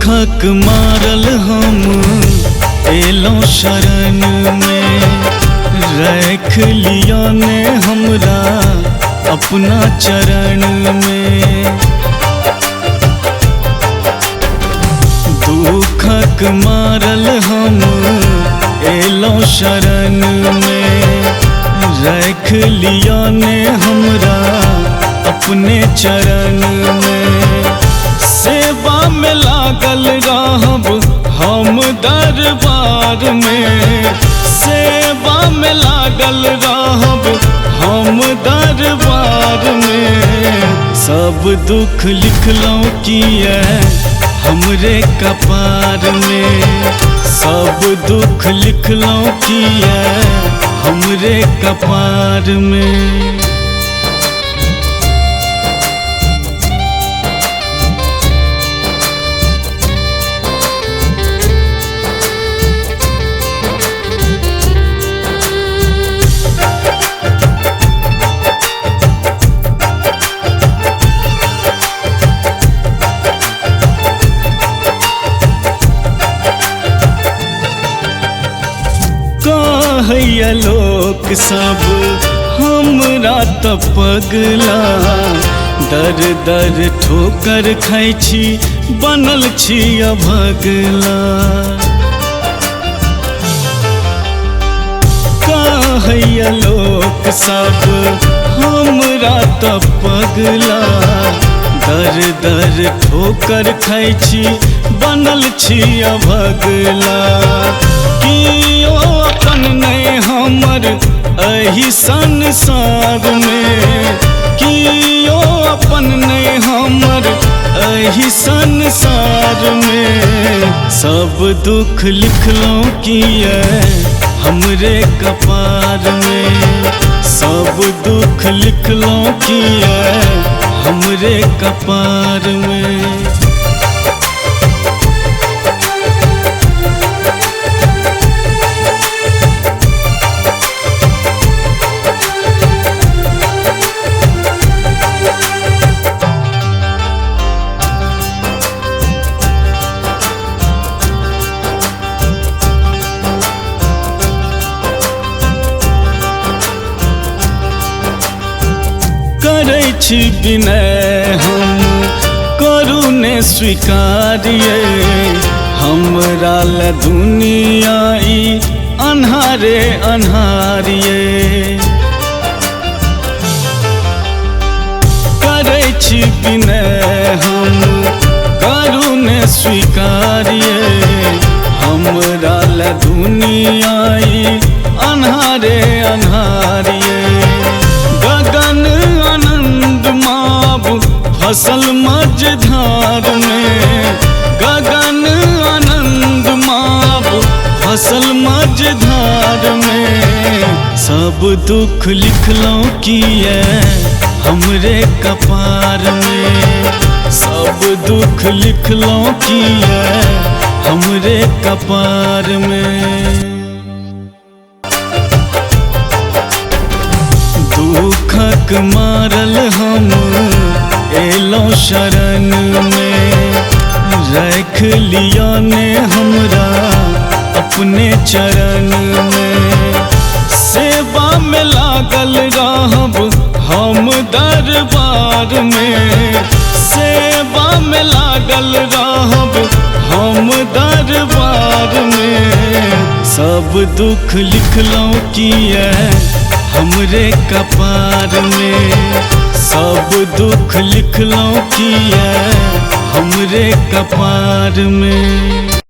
दुखक मारल हम एलों शरण में, रख लिया ने हमरा अपना चरण में। दुखक मारल हम एलों शरण में, रख लिया ने हमरा अपने चरण में। सेवा में लागल रहब हम दरबार में, सेवा में लागल रहब हम दरबार में। सब दुख लिखलौं किए हमरे कपार में, सब दुख लिखलौं किए हमरे कपार में। कहैया लोक सब हमरा त पगला, दर दर ठोकर खाइ छी बनल छी अभगला। कहैया लोक सब हमरा त पगला, दर दर ठोकर खाइ छी बनल छी अभगला। कियो अपन नहीं हमर एही संसार में, कियो अपन नहीं हमर एही संसार में। सब दुख लिखलौं किए हमरे कपार में, सब दुख लिखलौं किए हमरे कपार में। करै छी विनय हम करू ने स्वीकार्य, हमरा ल दुनिया ई अन्हारे अन्हारिये। करै छी विनय हम करू ने स्वीकार्य, हमरा ल दुनिया ई अन्हारे अन्हारिये। गगन आनंद माब फसल मझधार में, गगन आनंद माब फसल मझधार में। सब दुख लिखलौं किए हमरे कपार में, सब दुख लिखलौं किए हमरे कपार में। दुखक मारल हम एलों शरण में, रख लिया ने हमरा अपने चरण में। सेवा में लागल रहब हम दरबार में, सेवा में लागल रहब हम दरबार में। सब दुख लिखलौं किए हमरे कपार में, सब दुख लिखलौं किए हमरे कपार में।